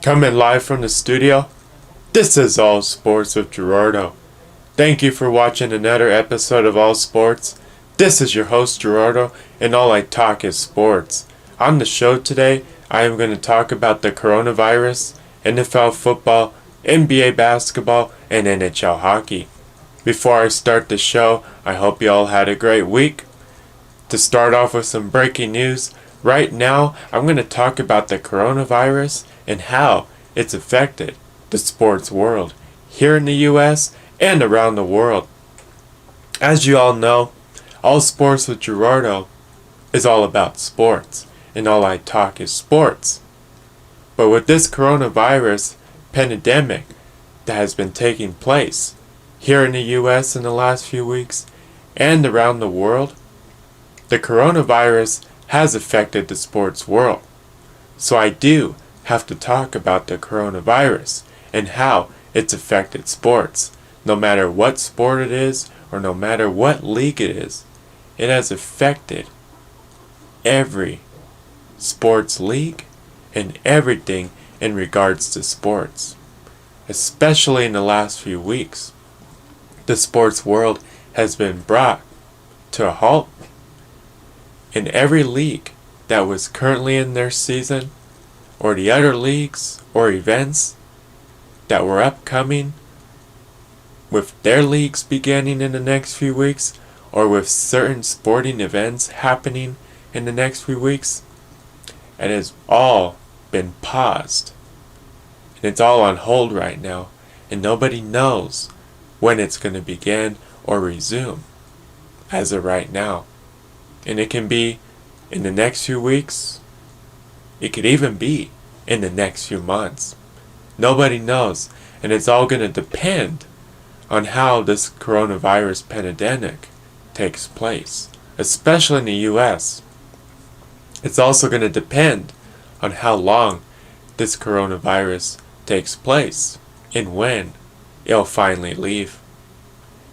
Coming live from the studio, this is All Sports with Gerardo. Thank you for watching another episode of All Sports. This is your host Gerardo, and all I talk is sports. On the show today, I am going to talk about the coronavirus, NFL football, NBA basketball, and NHL hockey. Before I start the show, I hope you all had a great week. To start off with some breaking news, right now I'm going to talk about the coronavirus and how it's affected the sports world here in the US and around the world. As you all know, All Sports with Gerardo is all about sports, and all I talk is sports. But with this coronavirus pandemic that has been taking place here in the US in the last few weeks and around the world, the coronavirus has affected the sports world. So I do have to talk about the coronavirus and how it's affected sports. No matter what sport it is or no matter what league it is, it has affected every sports league and everything in regards to sports. Especially in the last few weeks, the sports world has been brought to a halt. In every league that was currently in their season, or the other leagues or events that were upcoming, with their leagues beginning in the next few weeks, or with certain sporting events happening in the next few weeks, it has all been paused. And it's all on hold right now, and nobody knows when it's going to begin or resume as of right now. And it can be in the next few weeks. It could even be in the next few months. Nobody knows, and it's all going to depend on how this coronavirus pandemic takes place, especially in the US. It's also going to depend on how long this coronavirus takes place and when it'll finally leave.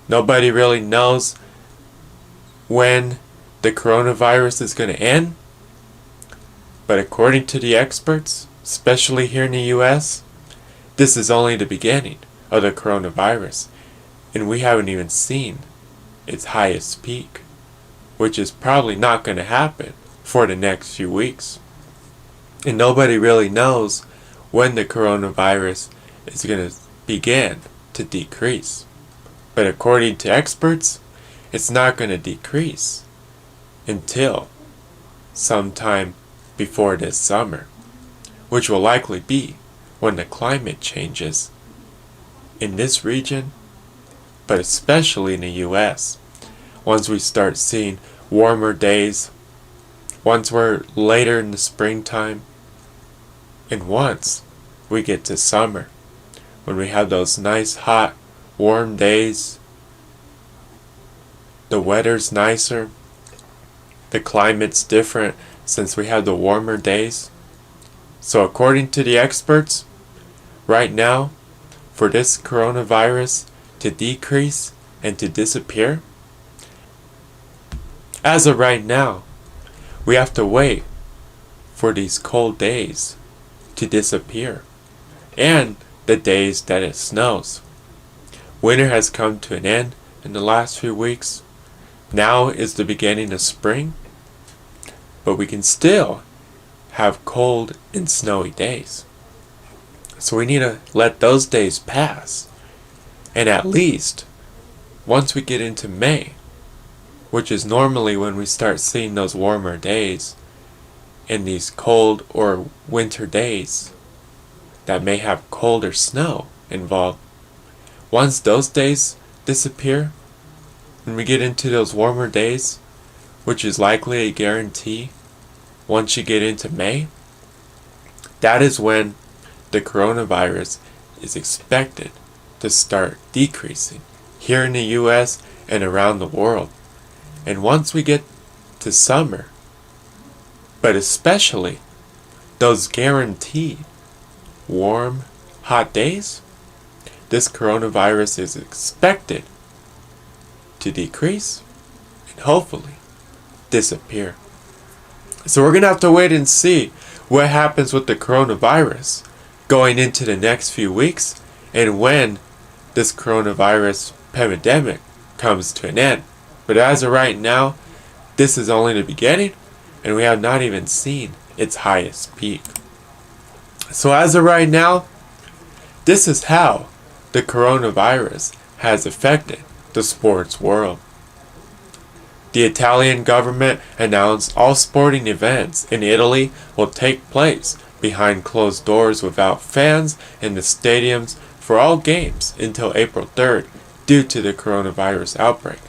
Nobody really knows when the coronavirus is going to end, but according to the experts, especially here in the US, this is only the beginning of the coronavirus, and we haven't even seen its highest peak, which is probably not going to happen for the next few weeks. And nobody really knows when the coronavirus is going to begin to decrease. But according to experts, it's not going to decrease until sometime before this summer, which will likely be when the climate changes in this region, but especially in the US. Once we start seeing warmer days, once we're later in the springtime, and once we get to summer, when we have those nice hot warm days, the weather's nicer, the climate's different since we have the warmer days. So according to the experts, right now, for this coronavirus to decrease and to disappear, as of right now, we have to wait for these cold days to disappear and the days that it snows. Winter has come to an end in the last few weeks. Now is the beginning of spring, but we can still have cold and snowy days. So we need to let those days pass. And at least once we get into May, which is normally when we start seeing those warmer days and these cold or winter days that may have cold or snow involved, once those days disappear and we get into those warmer days, which is likely a guarantee once you get into May, that is when the coronavirus is expected to start decreasing here in the US and around the world. And once we get to summer, but especially those guaranteed warm, hot days, this coronavirus is expected to decrease and hopefully disappear. So we're going to have to wait and see what happens with the coronavirus. going into the next few weeks and when this coronavirus pandemic comes to an end. But as of right now, this is only the beginning, and we have not even seen its highest peak. So as of right now, this is how the coronavirus has affected the sports world. The Italian government announced all sporting events in Italy will take place behind closed doors without fans in the stadiums for all games until April 3rd due to the coronavirus outbreak.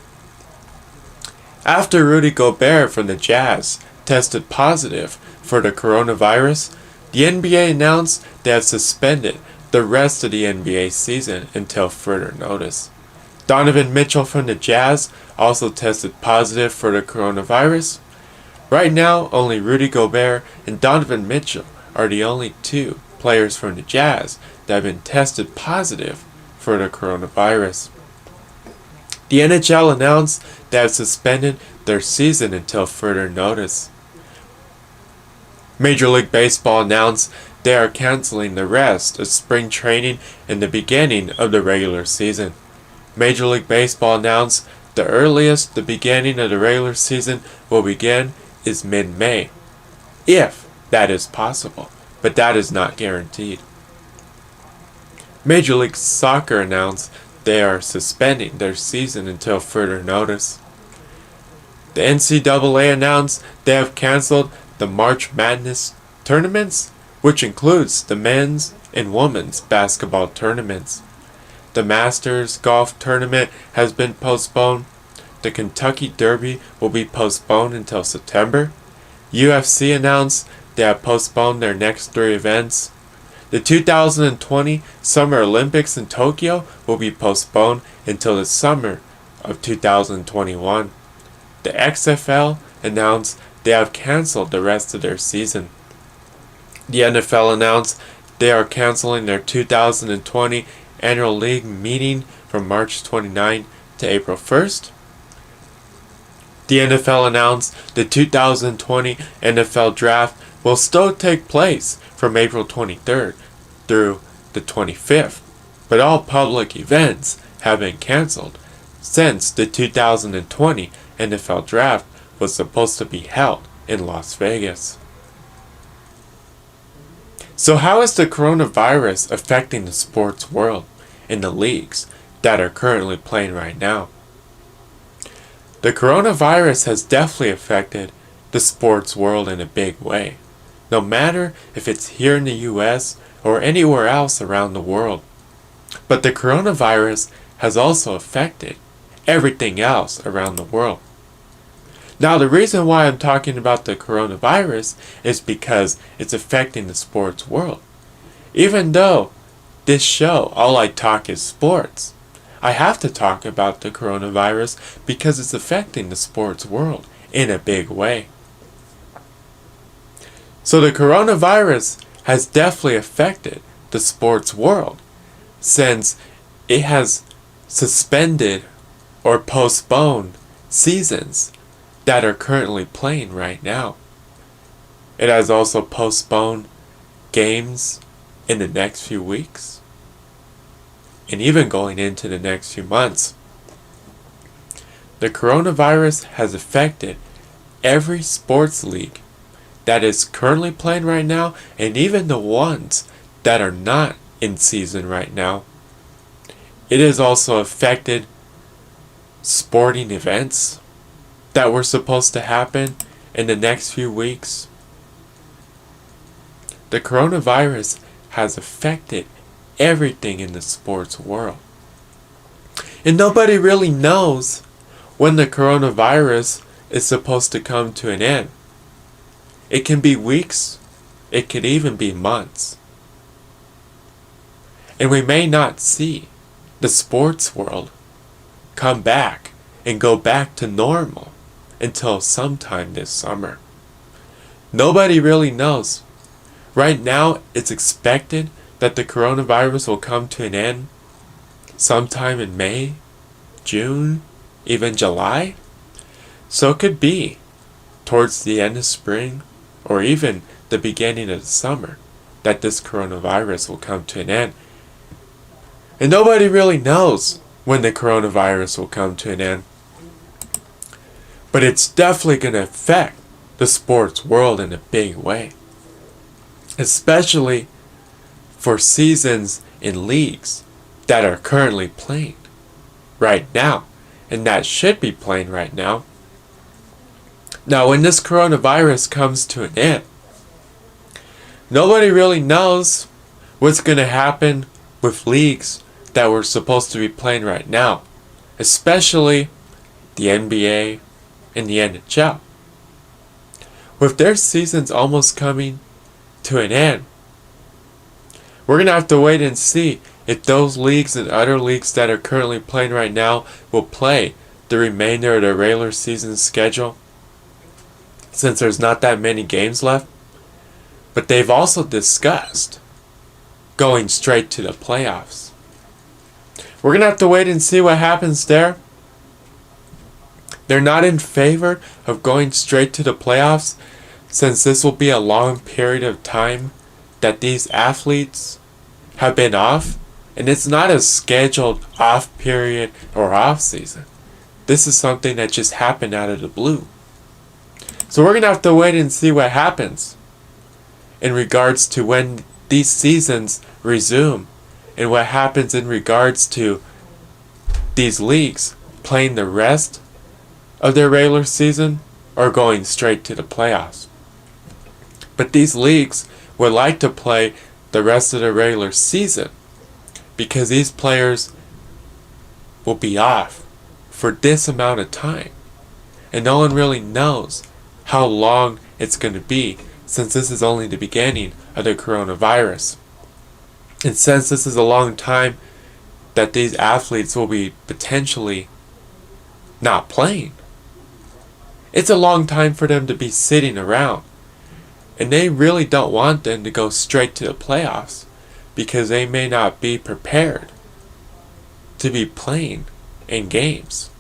After Rudy Gobert from the Jazz tested positive for the coronavirus, the NBA announced they have suspended the rest of the NBA season until further notice. Donovan Mitchell from the Jazz also tested positive for the coronavirus. Right now, only Rudy Gobert and Donovan Mitchell are the only two players from the Jazz that have been tested positive for the coronavirus. The NHL announced they have suspended their season until further notice. Major League Baseball announced they are canceling the rest of spring training and the beginning of the regular season. Major League Baseball announced the earliest the beginning of the regular season will begin is mid-May, if that is possible, but that is not guaranteed. Major League Soccer announced they are suspending their season until further notice. The NCAA announced they have canceled the March Madness tournaments, which includes the men's and women's basketball tournaments. The Masters golf tournament has been postponed. The Kentucky Derby will be postponed until September. UFC announced they have postponed their next 3 events. The 2020 Summer Olympics in Tokyo will be postponed until the summer of 2021. The XFL announced they have canceled the rest of their season. The NFL announced they are canceling their 2020 annual league meeting from March 29 to April 1st. The NFL announced the 2020 NFL Draft will still take place from April 23rd through the 25th, but all public events have been canceled since the 2020 NFL Draft was supposed to be held in Las Vegas. So how is the coronavirus affecting the sports world and the leagues that are currently playing right now? The coronavirus has definitely affected the sports world in a big way, no matter if it's here in the US or anywhere else around the world. But the coronavirus has also affected everything else around the world. Now, the reason why I'm talking about the coronavirus is because it's affecting the sports world. Even though this show, All I Talk is Sports, I have to talk about the coronavirus because it's affecting the sports world in a big way. So the coronavirus has definitely affected the sports world since it has suspended or postponed seasons that are currently playing right now. It has also postponed games in the next few weeks and even going into the next few months. The coronavirus has affected every sports league that is currently playing right now and even the ones that are not in season right now. It has also affected sporting events that were supposed to happen in the next few weeks. The coronavirus has affected everything in the sports world. And nobody really knows when the coronavirus is supposed to come to an end. It can be weeks, it could even be months. And we may not see the sports world come back and go back to normal until sometime this summer. Nobody really knows. Right now, it's expected that the coronavirus will come to an end sometime in May, June, even July. So it could be towards the end of spring or even the beginning of the summer that this coronavirus will come to an end. And nobody really knows when the coronavirus will come to an end. But it's definitely going to affect the sports world in a big way. Especially for seasons in leagues that are currently playing right now. And that should be playing right now. Now, when this coronavirus comes to an end, nobody really knows what's going to happen with leagues that were supposed to be playing right now, especially the NBA and the NHL. With their seasons almost coming to an end, we're going to have to wait and see if those leagues and other leagues that are currently playing right now will play the remainder of their regular season schedule, since there's not that many games left. But they've also discussed going straight to the playoffs. We're going to have to wait and see what happens there. They're not in favor of going straight to the playoffs, since this will be a long period of time that these athletes have been off. And it's not a scheduled off period or off season. This is something that just happened out of the blue. So we're going to have to wait and see what happens in regards to when these seasons resume, and what happens in regards to these leagues playing the rest of their regular season or going straight to the playoffs. But these leagues would like to play the rest of the regular season because these players will be off for this amount of time. And no one really knows how long it's going to be, since this is only the beginning of the coronavirus. And since this is a long time that these athletes will be potentially not playing, it's a long time for them to be sitting around. And they really don't want them to go straight to the playoffs, because they may not be prepared to be playing in games.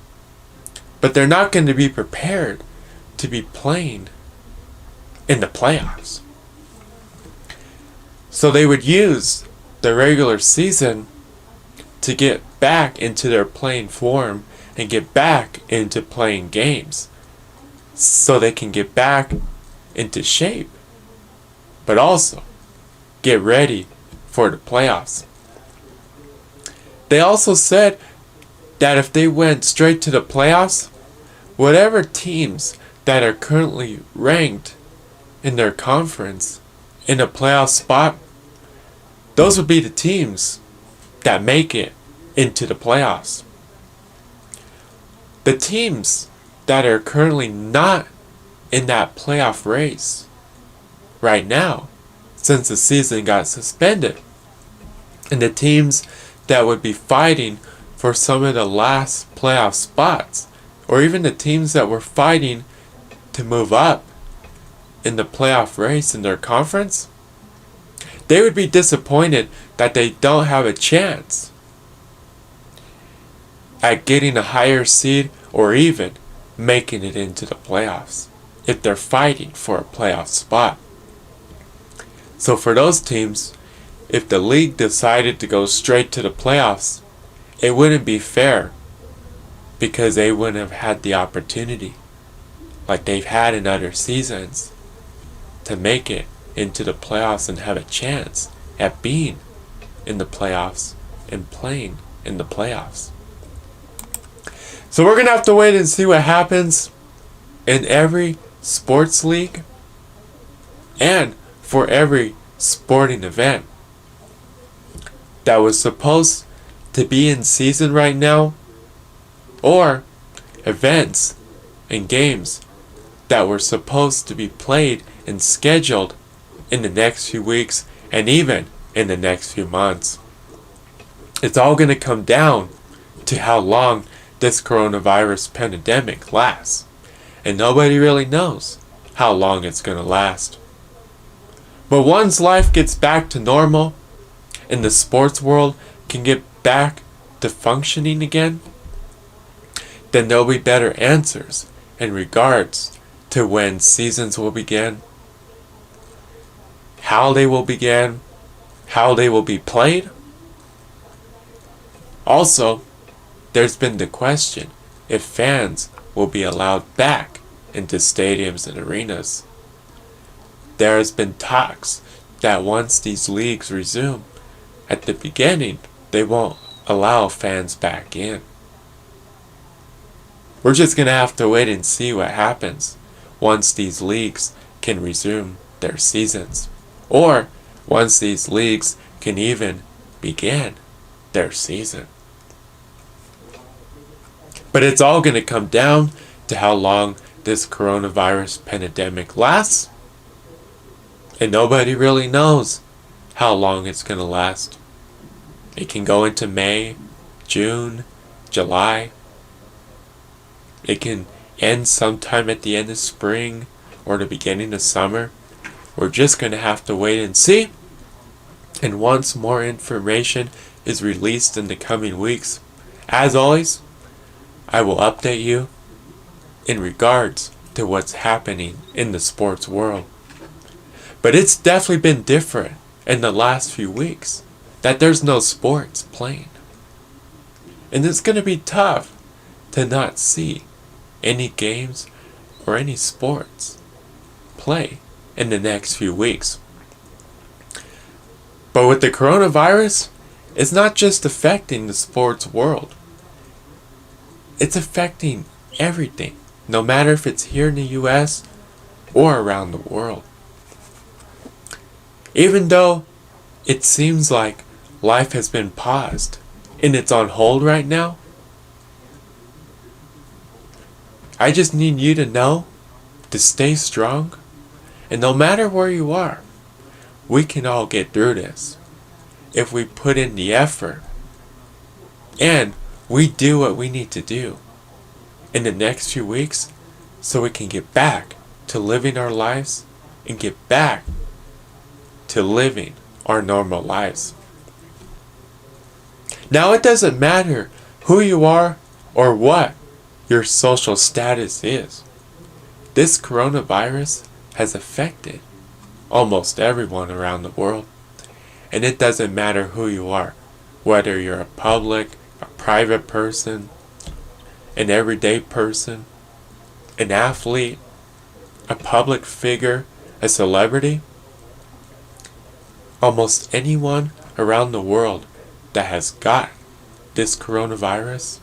But they're not going to be prepared to be playing in the playoffs. So they would use the regular season to get back into their playing form and get back into playing games, so they can get back into shape, but also get ready for the playoffs. They also said that if they went straight to the playoffs, whatever teams that are currently ranked in their conference in a playoff spot, those would be the teams that make it into the playoffs. The teams that are currently not in that playoff race right now, since the season got suspended, and the teams that would be fighting for some of the last playoff spots, or even the teams that were fighting to move up in the playoff race in their conference, they would be disappointed that they don't have a chance at getting a higher seed or even making it into the playoffs if they're fighting for a playoff spot. So for those teams, if the league decided to go straight to the playoffs, it wouldn't be fair, because they wouldn't have had the opportunity like they've had in other seasons to make it into the playoffs and have a chance at being in the playoffs and playing in the playoffs. So we're going to have to wait and see what happens in every sports league and for every sporting event that was supposed to be in season right now, or events and games that were supposed to be played and scheduled in the next few weeks and even in the next few months. It's all going to come down to how long this coronavirus pandemic lasts, and nobody really knows how long it's going to last. But once life gets back to normal and the sports world can get back to functioning again, then there'll be better answers in regards to when seasons will begin, how they will begin, how they will be played. Also, there's been the question if fans will be allowed back into stadiums and arenas. There has been talks that once these leagues resume, at the beginning, they won't allow fans back in. We're just going to have to wait and see what happens once these leagues can resume their seasons, or once these leagues can even begin their season. But it's all going to come down to how long this coronavirus pandemic lasts, and nobody really knows how long it's going to last. It can go into May, June, July. It can end sometime at the end of spring or the beginning of summer. We're just going to have to wait and see. And once more information is released in the coming weeks, as always, I will update you in regards to what's happening in the sports world. But it's definitely been different in the last few weeks that there's no sports playing. And it's going to be tough to not see any games or any sports play in the next few weeks. But with the coronavirus, it's not just affecting the sports world. It's affecting everything, no matter if it's here in the US or around the world. Even though it seems like life has been paused and it's on hold right now, I just need you to know to stay strong, and no matter where you are, we can all get through this if we put in the effort and we do what we need to do in the next few weeks so we can get back to living our lives and get back to living our normal lives. Now, it doesn't matter who you are or what your social status is. This coronavirus has affected almost everyone around the world. And it doesn't matter who you are, whether you're a public, a private person, an everyday person, an athlete, a public figure, a celebrity. Almost anyone around the world that has got this coronavirus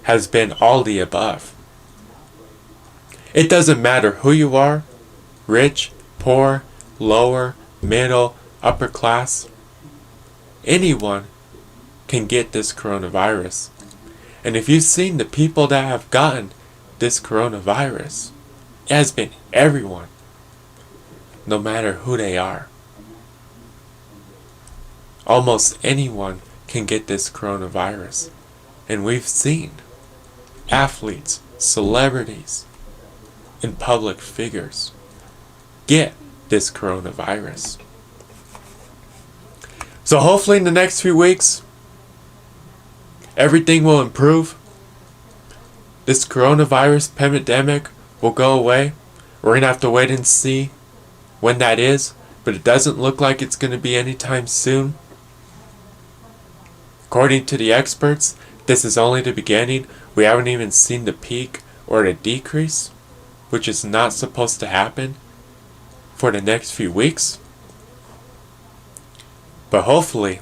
has been all the above. It doesn't matter who you are, rich, poor, lower, middle, upper class. Anyone can get this coronavirus. And if you've seen the people that have gotten this coronavirus, it has been everyone, no matter who they are. Almost anyone can get this coronavirus. And we've seen athletes, celebrities, and public figures get this coronavirus. So hopefully in the next few weeks, everything will improve. This coronavirus pandemic will go away. We're going to have to wait and see when that is, but it doesn't look like it's going to be anytime soon. According to the experts, this is only the beginning. We haven't even seen the peak or the decrease, which is not supposed to happen for the next few weeks. But hopefully,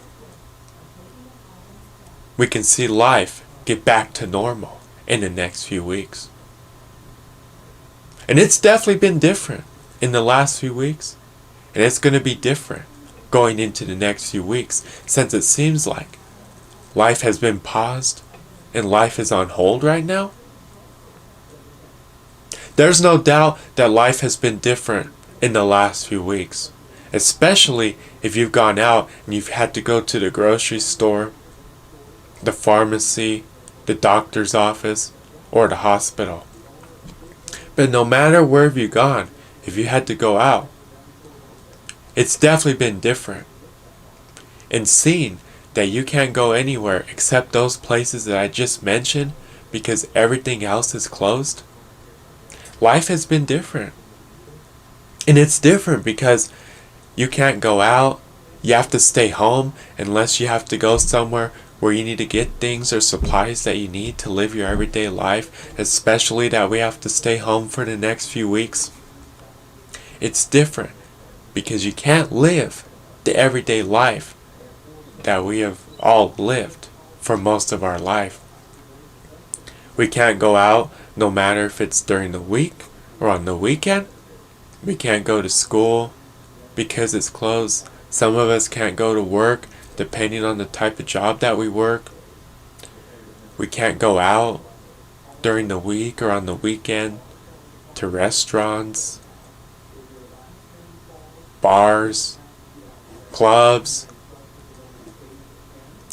we can see life get back to normal in the next few weeks. And it's definitely been different in the last few weeks. And it's going to be different going into the next few weeks, since it seems like life has been paused and life is on hold right now. There's no doubt that life has been different in the last few weeks, especially if you've gone out and you've had to go to the grocery store, the pharmacy, the doctor's office, or the hospital. But no matter where you've gone, if you had to go out, it's definitely been different. And seeing that you can't go anywhere except those places that I just mentioned because everything else is closed, life has been different. And it's different because you can't go out. You have to stay home unless you have to go somewhere where you need to get things or supplies that you need to live your everyday life, especially that we have to stay home for the next few weeks. It's different because you can't live the everyday life that we have all lived for most of our life. We can't go out no matter if it's during the week or on the weekend. We can't go to school because it's closed. Some of us can't go to work depending on the type of job that we work. We can't go out during the week or on the weekend to restaurants, bars, clubs.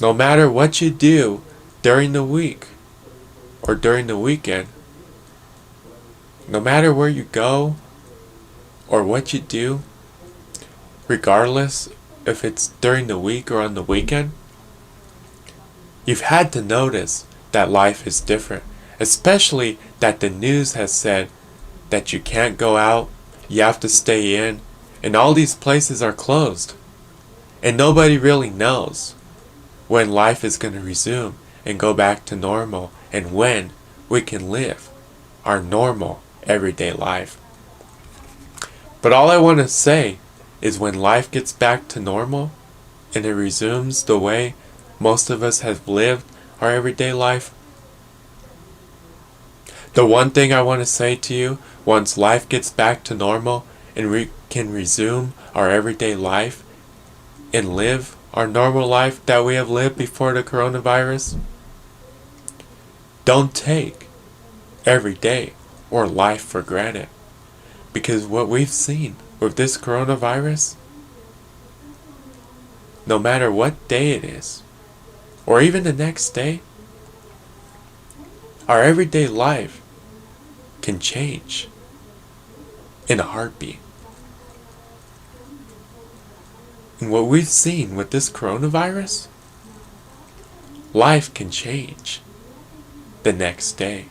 No matter what you do during the week or during the weekend, no matter where you go or what you do, regardless if it's during the week or on the weekend, you've had to notice that life is different. Especially that the news has said that you can't go out, you have to stay in, and all these places are closed. And nobody really knows when life is going to resume and go back to normal, and when we can live our normal everyday life. But all I want to say is when life gets back to normal and it resumes the way most of us have lived our everyday life, the one thing I want to say to you, once life gets back to normal and we can resume our everyday life and live our normal life that we have lived before the coronavirus, don't take every day or life for granted. Because what we've seen with this coronavirus, no matter what day it is, or even the next day, our everyday life can change in a heartbeat. And what we've seen with this coronavirus, life can change the next day.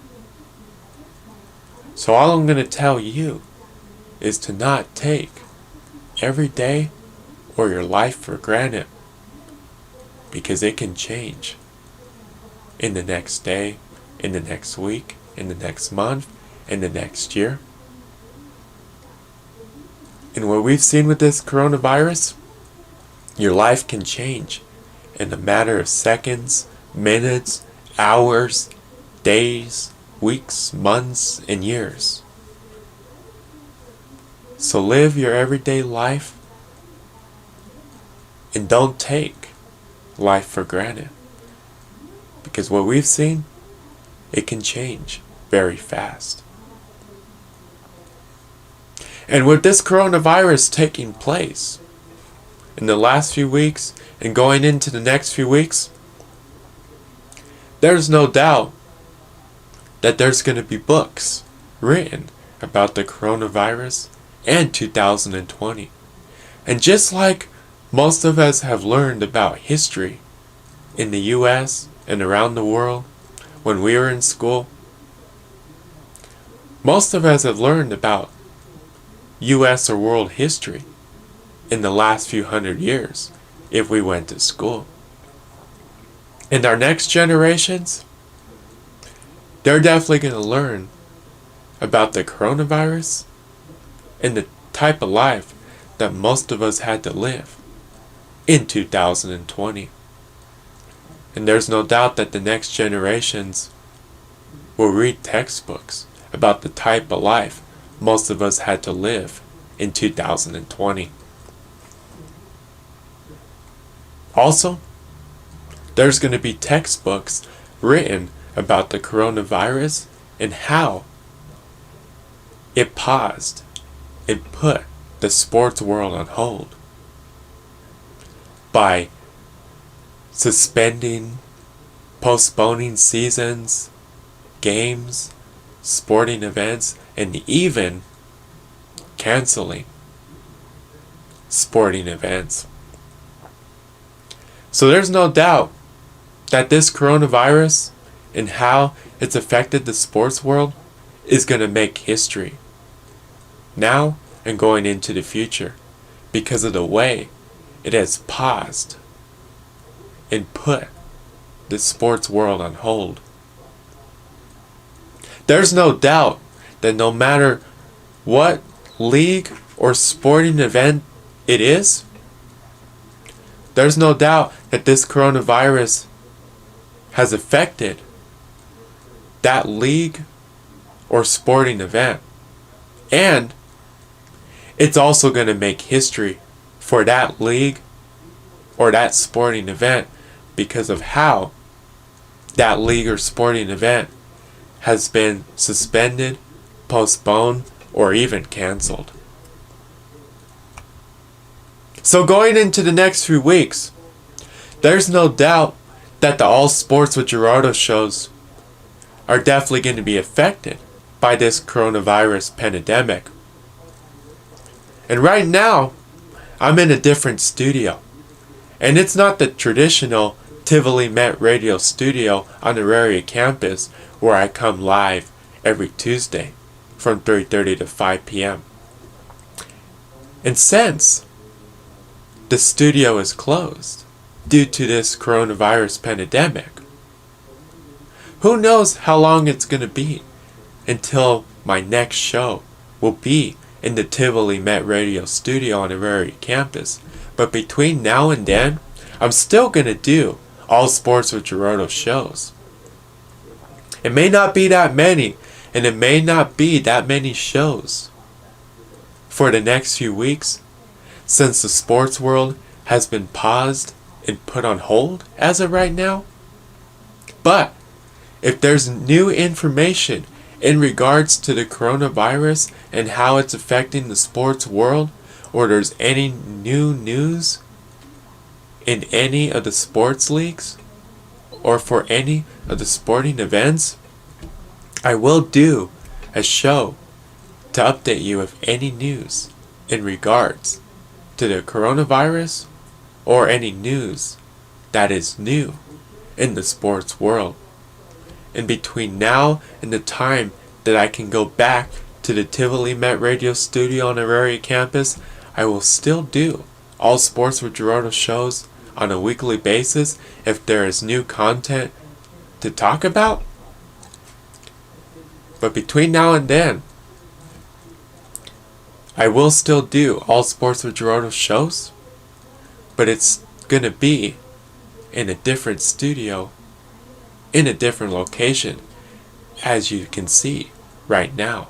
So all I'm going to tell you is to not take every day or your life for granted, because it can change in the next day, in the next week, in the next month, in the next year. And what we've seen with this coronavirus, your life can change in a matter of seconds, minutes, hours, days, weeks, months, and years. So live your everyday life and don't take life for granted. Because what we've seen, it can change very fast. And with this coronavirus taking place in the last few weeks and going into the next few weeks, there's no doubt that there's going to be books written about the coronavirus and 2020. And just like most of us have learned about history in the US and around the world when we were in school, most of us have learned about US or world history in the last few hundred years if we went to school. And our next generations, they're definitely going to learn about the coronavirus and the type of life that most of us had to live in 2020. And there's no doubt that the next generations will read textbooks about the type of life most of us had to live in 2020. Also, there's going to be textbooks written about the coronavirus and how it paused and put the sports world on hold by suspending, postponing seasons, games, sporting events, and even canceling sporting events. So there's no doubt that this coronavirus and how it's affected the sports world is going to make history. Now, and going into the future because of the way it has paused and put the sports world on hold. There's no doubt that no matter what league or sporting event it is, there's no doubt that this coronavirus has affected that league or sporting event. And it's also going to make history for that league or that sporting event because of how that league or sporting event has been suspended, postponed, or even canceled. So going into the next few weeks, there's no doubt that the All Sports with Gerardo shows are definitely going to be affected by this coronavirus pandemic. And right now, I'm in a different studio. And it's not the traditional Tivoli Met Radio studio on the Auraria campus where I come live every Tuesday from 3:30 to 5 p.m. And since the studio is closed due to this coronavirus pandemic, who knows how long it's going to be until my next show will be in the Tivoli Met Radio studio on the Auraria campus. But between now and then, I'm still going to do All Sports with Gerardo shows. It may not be that many, and it may not be that many shows for the next few weeks, since the sports world has been paused and put on hold as of right now. But if there's new information in regards to the coronavirus and how it's affecting the sports world, or there's any new news in any of the sports leagues or for any of the sporting events, I will do a show to update you with any news in regards to the coronavirus or any news that is new in the sports world. And between now and the time that I can go back to the Tivoli Met Radio studio on the Auraria campus, I will still do All Sports with Gerardo shows on a weekly basis if there is new content to talk about. But between now and then, I will still do All Sports with Gerardo shows, but it's gonna be in a different studio, in a different location. As you can see right now,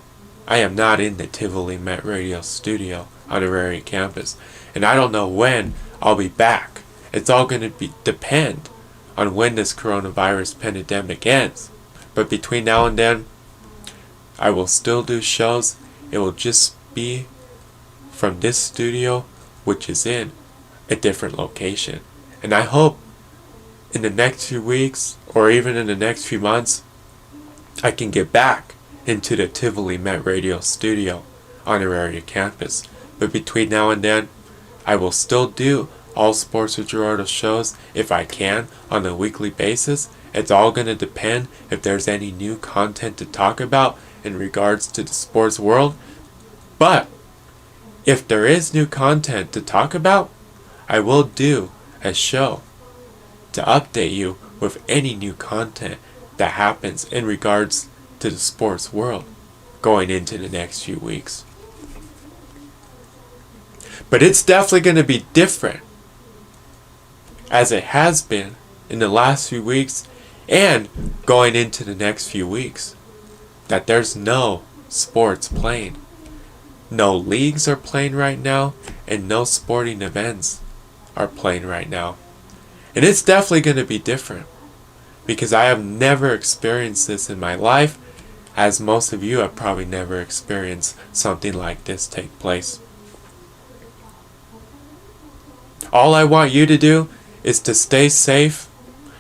I am not in the Tivoli Met Radio studio on the Auraria campus, and I don't know when I'll be back. It's all going to depend on when this coronavirus pandemic ends. But between now and then, I will still do shows. It will just be from this studio, which is in a different location. And I hope in the next few weeks, or even in the next few months, I can get back into the Tivoli Met Radio studio on the Auraria campus. But between now and then, I will still do All Sports with Gerardo shows if I can on a weekly basis. It's all going to depend if there's any new content to talk about in regards to the sports world. But if there is new content to talk about, I will do a show to update you with any new content that happens in regards to the sports world going into the next few weeks. But it's definitely going to be different, as it has been in the last few weeks and going into the next few weeks, that there's no sports playing. No leagues are playing right now, and no sporting events are playing right now. And it's definitely going to be different, because I have never experienced this in my life, as most of you have probably never experienced something like this take place. All I want you to do is to stay safe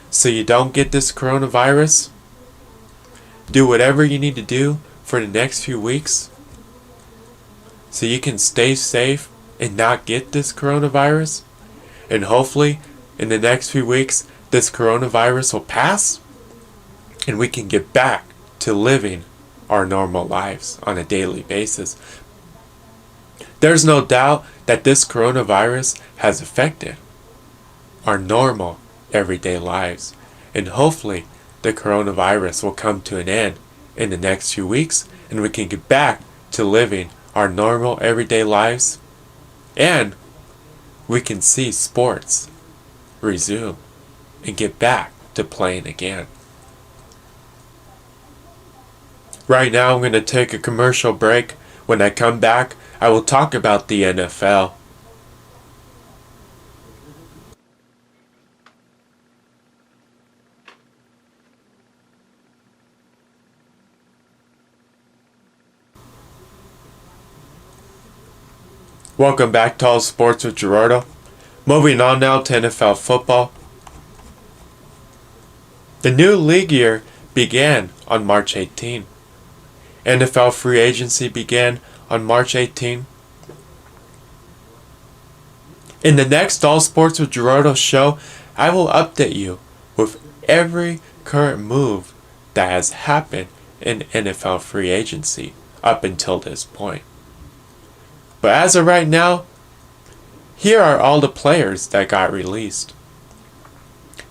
so you don't get this coronavirus. Do whatever you need to do for the next few weeks so you can stay safe and not get this coronavirus. And hopefully in the next few weeks this coronavirus will pass and we can get back to living our normal lives on a daily basis. There's no doubt that this coronavirus has affected our normal everyday lives, and hopefully the coronavirus will come to an end in the next few weeks and we can get back to living our normal everyday lives, and we can see sports resume and get back to playing again. Right now I'm going to take a commercial break. When I come back, I will talk about the NFL. Welcome back to All Sports with Gerardo. Moving on now to NFL football. The new league year began on March 18. NFL free agency began on March 18. In the next All Sports with Gerardo show, I will update you with every current move that has happened in NFL free agency up until this point. But as of right now, here are all the players that got released.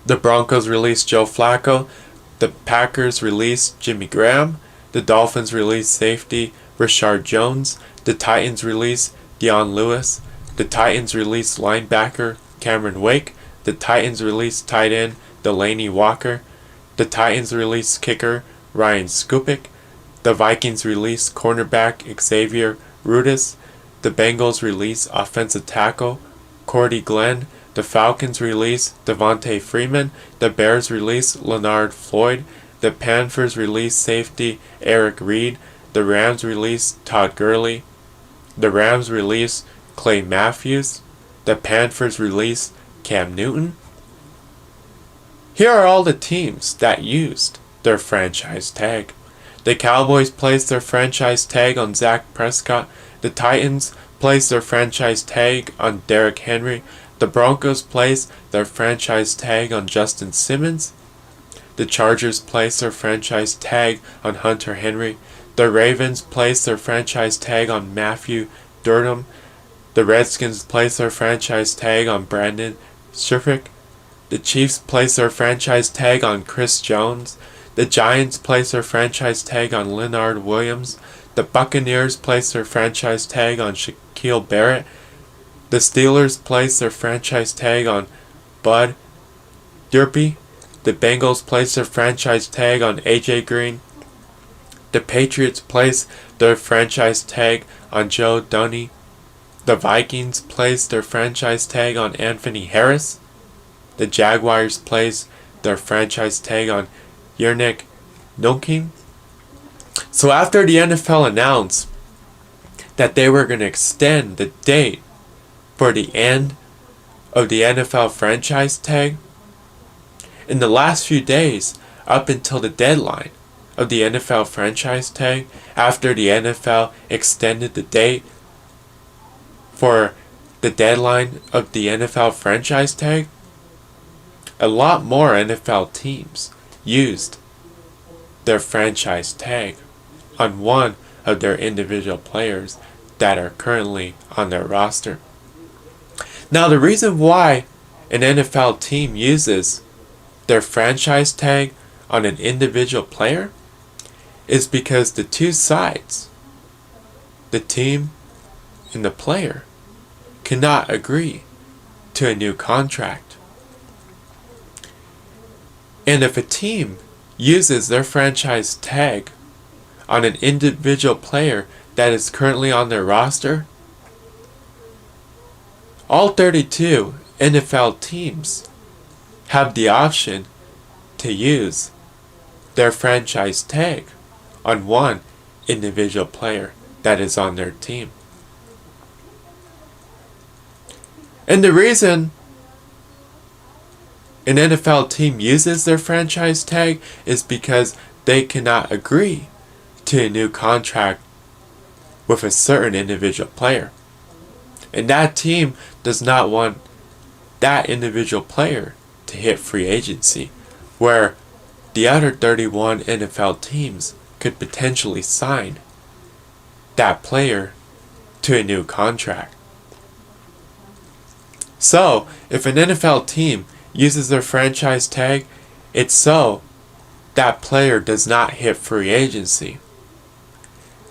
The Broncos released Joe Flacco. The Packers released Jimmy Graham. The Dolphins released safety Rashard Jones. The Titans released Dion Lewis. The Titans released linebacker Cameron Wake. The Titans released tight end Delaney Walker. The Titans released kicker Ryan Skupik. The Vikings released cornerback Xavier Rudis. The Bengals released offensive tackle Cordy Glenn. The Falcons released Devontae Freeman. The Bears released Leonard Floyd. The Panthers released safety Eric Reed. The Rams released Todd Gurley. The Rams released Clay Matthews. The Panthers released Cam Newton. Here are all the teams that used their franchise tag. The Cowboys placed their franchise tag on Dak Prescott. The Titans placed their franchise tag on Derrick Henry. The Broncos placed their franchise tag on Justin Simmons. The Chargers placed their franchise tag on Hunter Henry. The Ravens placed their franchise tag on Matthew Durham. The Redskins placed their franchise tag on Brandon Scherfick. The Chiefs placed their franchise tag on Chris Jones. The Giants placed their franchise tag on Leonard Williams. The Buccaneers placed their franchise tag on Shaquille Barrett. The Steelers placed their franchise tag on Bud Dupree. The Bengals placed their franchise tag on AJ Green. The Patriots placed their franchise tag on Joe Dunny. The Vikings placed their franchise tag on Anthony Harris. The Jaguars placed their franchise tag on Yernick Nokin. So after the NFL announced that they were going to extend the date for the end of the NFL franchise tag, in the last few days up until the deadline of the NFL franchise tag, after the NFL extended the date for the deadline of the NFL franchise tag, a lot more NFL teams used their franchise tag on one of their individual players that are currently on their roster. Now, the reason why an NFL team uses their franchise tag on an individual player is because the two sides, the team and the player, cannot agree to a new contract. And if a team uses their franchise tag on an individual player that is currently on their roster, all 32 NFL teams have the option to use their franchise tag on one individual player that is on their team. And the reason an NFL team uses their franchise tag is because they cannot agree to a new contract with a certain individual player. And that team does not want that individual player to hit free agency, where the other 31 NFL teams could potentially sign that player to a new contract. So, if an NFL team uses their franchise tag, it's so that player does not hit free agency.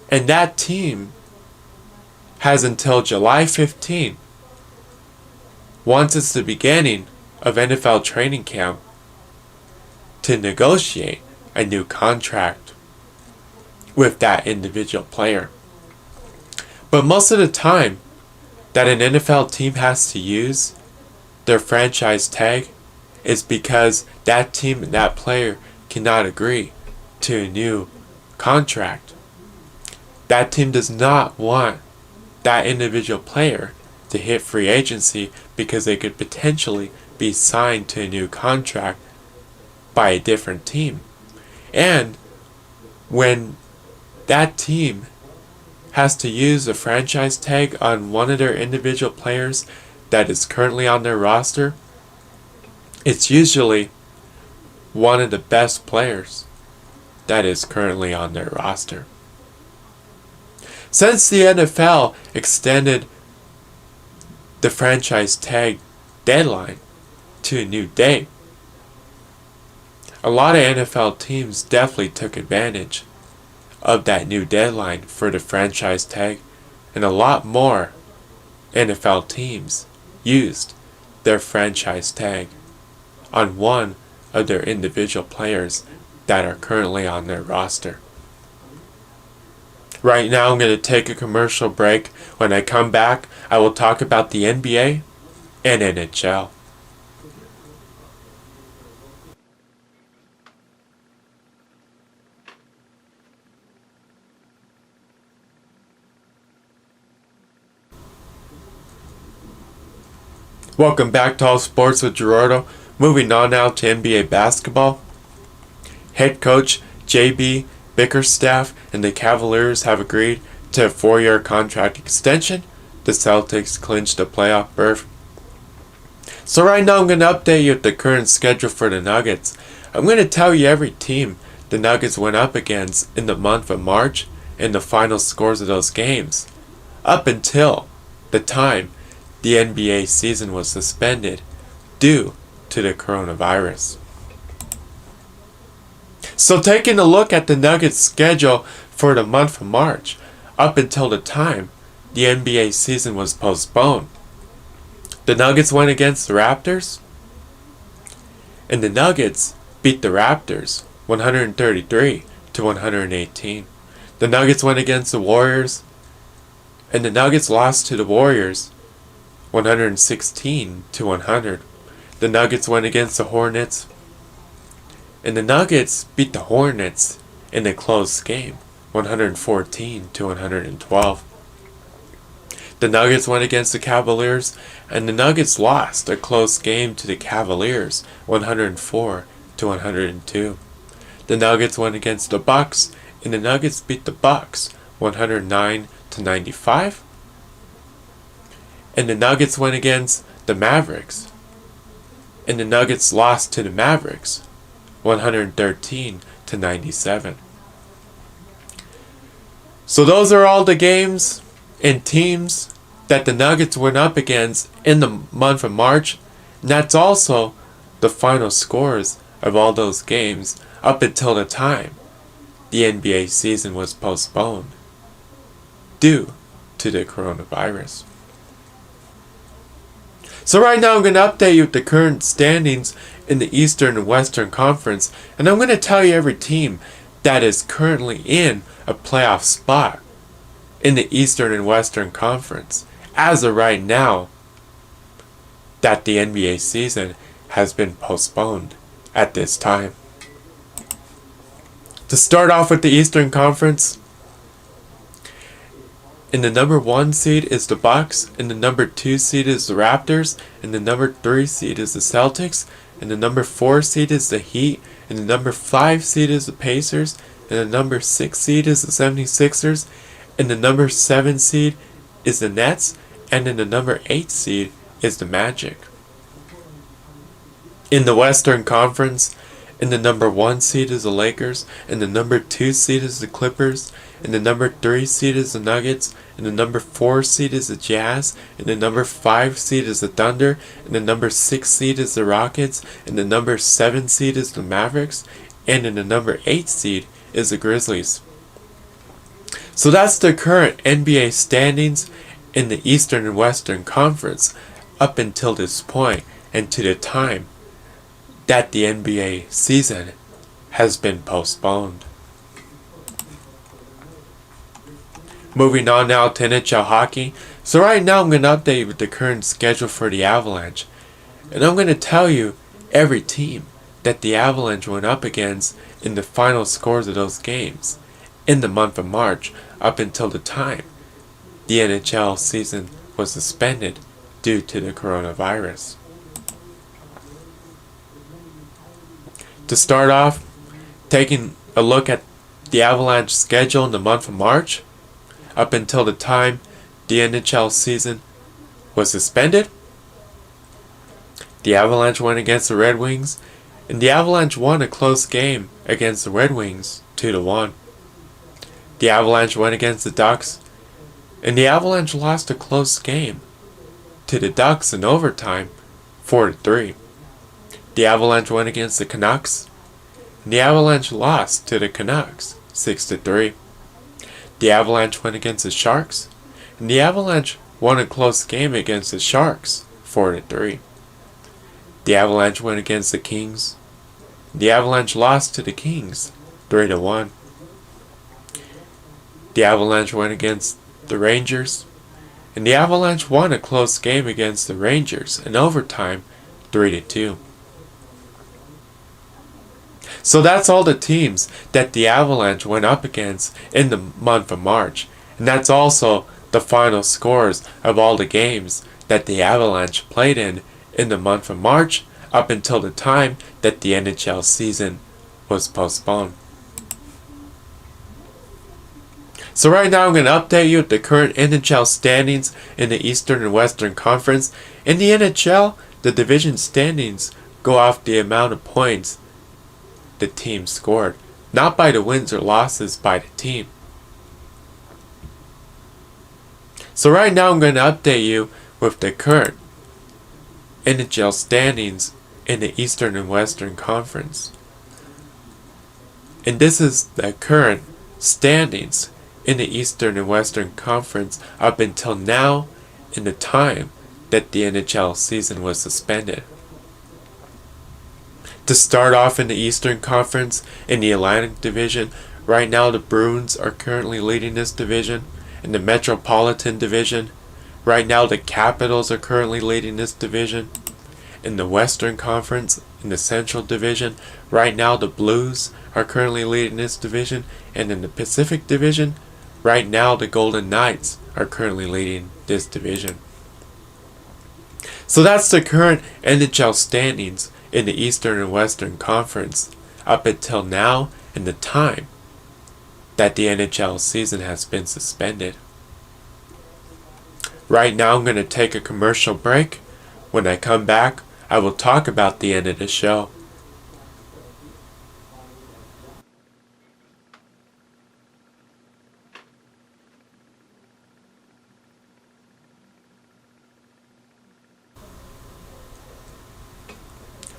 And that team has until July 15, once it's the beginning of NFL training camp, to negotiate a new contract with that individual player. But most of the time that an NFL team has to use their franchise tag is because that team and that player cannot agree to a new contract. That team does not want that individual player to hit free agency because they could potentially be signed to a new contract by a different team. And when that team has to use a franchise tag on one of their individual players that is currently on their roster, it's usually one of the best players that is currently on their roster. Since the NFL extended the franchise tag deadline to a new date, a lot of NFL teams definitely took advantage of that new deadline for the franchise tag, and a lot more NFL teams used their franchise tag on one of their individual players that are currently on their roster. Right now I'm going to take a commercial break. When I come back, I will talk about the NBA and NHL. Welcome back to All Sports with Gerardo. Moving on now to NBA basketball. Head coach J.B. Bickerstaff and the Cavaliers have agreed to a 4-year contract extension. The Celtics clinched a playoff berth. So right now I'm going to update you with the current schedule for the Nuggets. I'm going to tell you every team the Nuggets went up against in the month of March and the final scores of those games, up until the time the NBA season was suspended due to the coronavirus. So taking a look at the Nuggets schedule for the month of March, up until the time the NBA season was postponed, the Nuggets went against the Raptors, and the Nuggets beat the Raptors 133-118. The Nuggets went against the Warriors, and the Nuggets lost to the Warriors 116-100. The Nuggets went against the Hornets, and the Nuggets beat the Hornets in a close game, 114-112. The Nuggets went against the Cavaliers, and the Nuggets lost a close game to the Cavaliers, 104-102. The Nuggets went against the Bucks, and the Nuggets beat the Bucks, 109-95. And the Nuggets went against the Mavericks, and the Nuggets lost to the Mavericks, 113-97. So those are all the games and teams that the Nuggets went up against in the month of March, and that's also the final scores of all those games up until the time the NBA season was postponed due to the coronavirus. So right now I'm going to update you with the current standings in the Eastern and Western Conference, and I'm going to tell you every team that is currently in a playoff spot in the Eastern and Western Conference as of right now that the NBA season has been postponed at this time. To start off with the Eastern Conference, and the number 1 seed is the Bucks, and the number 2 seed is the Raptors, and the number 3 seed is the Celtics, and the number 4 seed is the Heat, and the number 5 seed is the Pacers, and the number 6 seed is the 76ers, and the number 7 seed is the Nets, and then the number 8 seed is the Magic. In the Western Conference, and the number 1 seed is the Lakers, and the number 2 seed is the Clippers, and the number 3 seed is the Nuggets, and the number 4 seed is the Jazz, and the number 5 seed is the Thunder, and the number 6 seed is the Rockets, and the number 7 seed is the Mavericks, and in the number 8 seed is the Grizzlies. So that's the current NBA standings in the Eastern and Western Conference up until this point and to the time that the NBA season has been postponed. Moving on now to NHL hockey. So right now I'm going to update you with the current schedule for the Avalanche. And I'm going to tell you every team that the Avalanche went up against in the final scores of those games in the month of March up until the time the NHL season was suspended due to the coronavirus. To start off, taking a look at the Avalanche schedule in the month of March up until the time the NHL season was suspended, the Avalanche went against the Red Wings, and the Avalanche won a close game against the Red Wings 2-1. The Avalanche went against the Ducks, and the Avalanche lost a close game to the Ducks in overtime 4-3. The Avalanche went against the Canucks, and the Avalanche lost to the Canucks 6-3. The Avalanche went against the Sharks, and the Avalanche won a close game against the Sharks 4-3. The Avalanche went against the Kings, and the Avalanche lost to the Kings 3-1. The Avalanche went against the Rangers, and the Avalanche won a close game against the Rangers in overtime 3-2. So that's all the teams that the Avalanche went up against in the month of March, and that's also the final scores of all the games that the Avalanche played in the month of March up until the time that the NHL season was postponed. So right now I'm going to update you with the current NHL standings in the Eastern and Western Conference. In the NHL, the division standings go off the amount of points the team scored, not by the wins or losses by the team. So right now I'm going to update you with the current NHL standings in the Eastern and Western Conference. And this is the current standings in the Eastern and Western Conference up until now in the time that the NHL season was suspended. To start off in the Eastern Conference, in the Atlantic Division, right now the Bruins are currently leading this division. In the Metropolitan Division, right now the Capitals are currently leading this division. In the Western Conference, in the Central Division, right now the Blues are currently leading this division. And in the Pacific Division, right now the Golden Knights are currently leading this division. So that's the current NHL standings in the Eastern and Western Conference up until now and the time that the NHL season has been suspended. Right now I'm going to take a commercial break. When I come back, I will talk about the end of the show.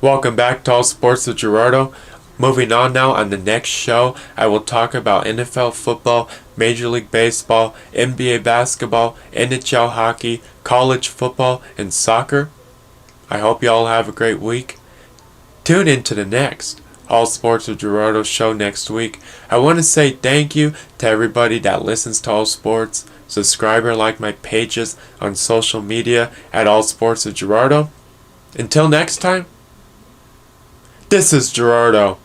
Welcome back to All Sports with Gerardo. Moving on now, on the next show, I will talk about NFL football, Major League Baseball, NBA basketball, NHL hockey, college football, and soccer. I hope you all have a great week. Tune in to the next All Sports with Gerardo show next week. I want to say thank you to everybody that listens to All Sports. Subscribe or like my pages on social media at All Sports with Gerardo. Until next time, this is Gerardo.